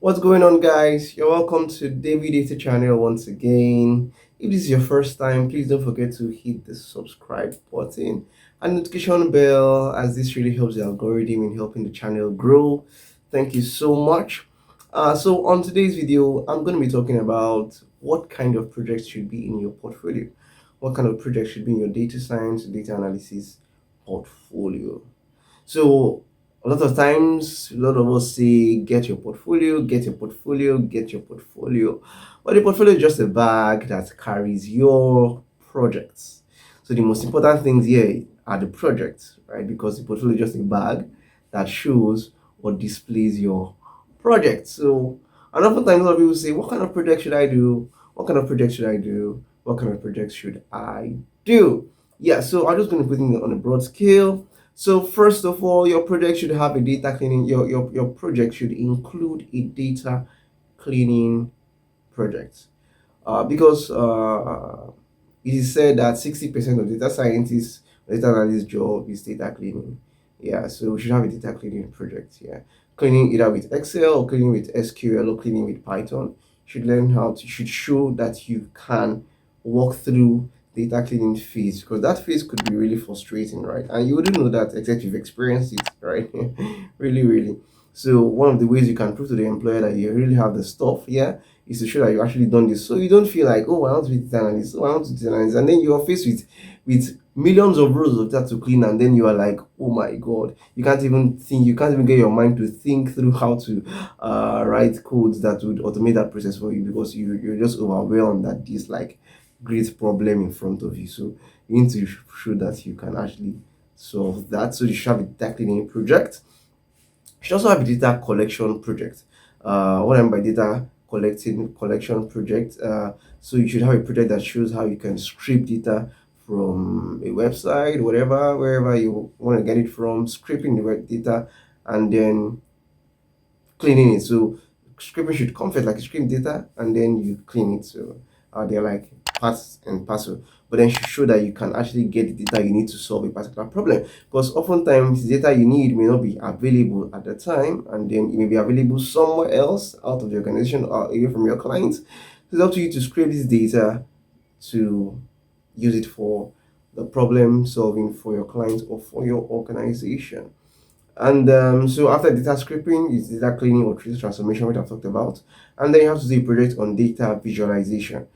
What's going on, guys? You're welcome to David Data channel once again. If this is your first time, please don't forget to hit the subscribe button and notification bell, as this really helps the algorithm in helping the channel grow. Thank you so much. So on today's video, I'm going to be talking about what kind of projects should be in your portfolio. What kind of projects should be in your data science, data analysis portfolio. So a lot of times, a lot of us say, get your portfolio, get your portfolio, get your portfolio. But the portfolio is just a bag that carries your projects. So the most important things here are the projects, right? Because the portfolio is just a bag that shows or displays your project. So, and oftentimes a lot of people say, what kind of project should I do? What kind of project should I do? What kind of project should I do? Yeah, so I'm just going to put it on a broad scale. So first of all, your project should have a data cleaning. Your project should include a data cleaning project, because it is said that 60% of data scientists, data analyst job is data cleaning. Yeah, so we should have a data cleaning project. Yeah, cleaning either with Excel or cleaning with SQL or cleaning with Python. Should show that you can walk through data cleaning phase, because that phase could be really frustrating, right? And you wouldn't know that except you've experienced it, right? Really, really. So one of the ways you can prove to the employer that you really have the stuff, yeah, is to show that you actually done this. So you don't feel like, oh, I want to be data analyst, oh, I want to be data analyst, and then you are faced with millions of rows of data to clean, and then you are like, oh my god, you can't even get your mind to think through how to write codes that would automate that process for you, because you're just overwhelmed at this like great problem in front of you. So you need to show that you can actually solve that. So you should have a data cleaning project. You should also have a data collection project. What I mean by data collection project, so you should have a project that shows how you can scrape data from a website, whatever, wherever you want to get it from, scraping the web data and then cleaning it. So scraping should come first, like you scrape data and then you clean it. So they're like parts and parcel, but then show that you can actually get the data you need to solve a particular problem, because oftentimes the data you need may not be available at the time, and then it may be available somewhere else out of the organization or away from your clients. So it's up to you to scrape this data to use it for the problem solving for your clients or for your organization. And so after data scraping is data cleaning or data transformation, which I've talked about, and then you have to do a project on data visualization.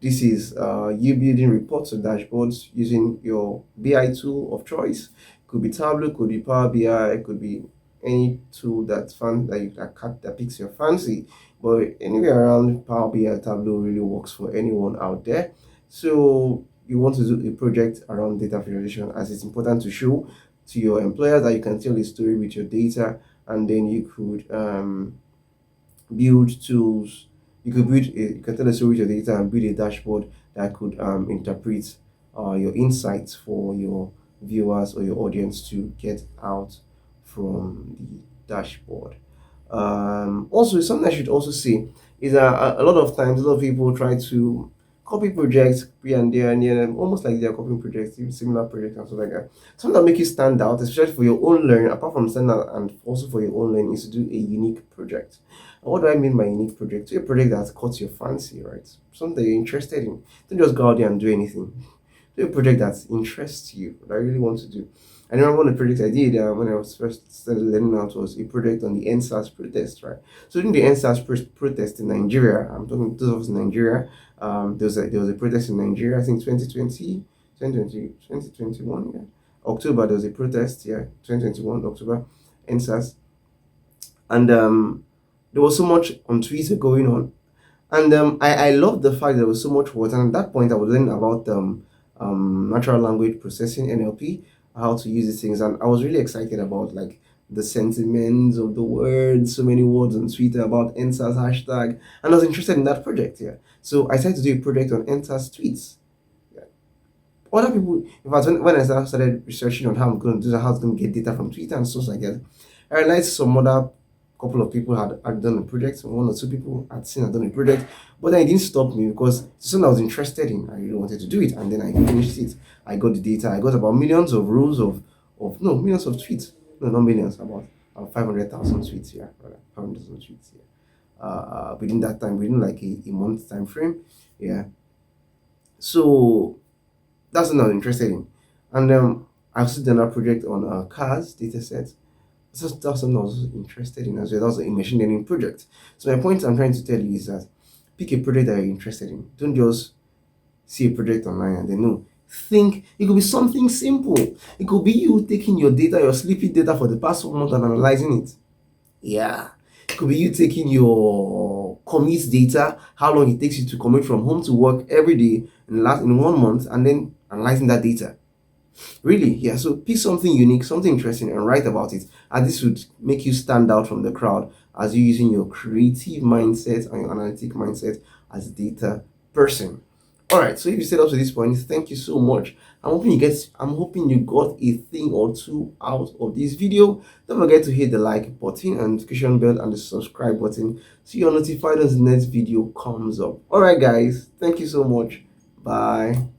This is you building reports or dashboards using your BI tool of choice. Could be Tableau, could be Power BI, could be any tool that's fun that picks your fancy. But anywhere around Power BI, Tableau really works for anyone out there. So you want to do a project around data visualization, as it's important to show to your employer that you can tell a story with your data, and then you could build tools. You can tell a story with your data and build a dashboard that could interpret your insights for your viewers or your audience to get out from the dashboard. Also, something I should also say is that a lot of times, a lot of people try to copy projects here and there, and almost like they're copying projects, similar projects and stuff like that. Something that make you stand out, especially for your own learning, apart from stand out and also for your own learning, is to do a unique project. And what do I mean by unique project? Do a project that caught your fancy, right? Something you're interested in. Don't just go out there and do anything. Do a project that interests you, that I really want to do. I remember one of the projects I did when I was first started learning how was a project on the NSAS protest, right? So during the NSAS protest in Nigeria, I'm talking those of us in Nigeria, there was a protest in Nigeria, I think 2021, yeah. October, there was a protest, yeah, 2021, October, NSAS. And there was so much on Twitter going on. And I loved the fact there was so much work. And at that point, I was learning about natural language processing, NLP, how to use these things. And I was really excited about like the sentiments of the words, so many words on Twitter about NSAS hashtag. And I was interested in that project, yeah. So I decided to do a project on NSAS tweets. Yeah. Other people, in fact, when I started researching on how I'm going to do that, how I'm going to get data from Twitter and stuff like that, I realized some other couple of people had done a project, one or two people had seen I'd done a project, but then it didn't stop me, because something I was interested in, I really wanted to do it, and then I finished it. I got the data, I got about millions of rows of no, millions of tweets, no, not millions, about 500,000 tweets, yeah, rather 500,000 tweets, yeah. Within that time, within like a month time frame, yeah. So that's what I'm interested in, and I've also done a project on cars data sets. So that's something I was interested in as well. That was a machine learning project. So my point I'm trying to tell you is that pick a project that you're interested in. Don't just see a project online and then no. Think it could be something simple. It could be you taking your data, your sleepy data for the past 1 month and analyzing it. Yeah. It could be you taking your commute data, how long it takes you to commute from home to work every day in 1 month, and then analyzing that data. Really, yeah. So pick something unique, something interesting, and write about it. And this would make you stand out from the crowd as you using your creative mindset and your analytic mindset as a data person. All right. So if you stayed up to this point, thank you so much. I'm hoping you got a thing or two out of this video. Don't forget to hit the like button and notification bell and the subscribe button so you're notified as the next video comes up. All right, guys. Thank you so much. Bye.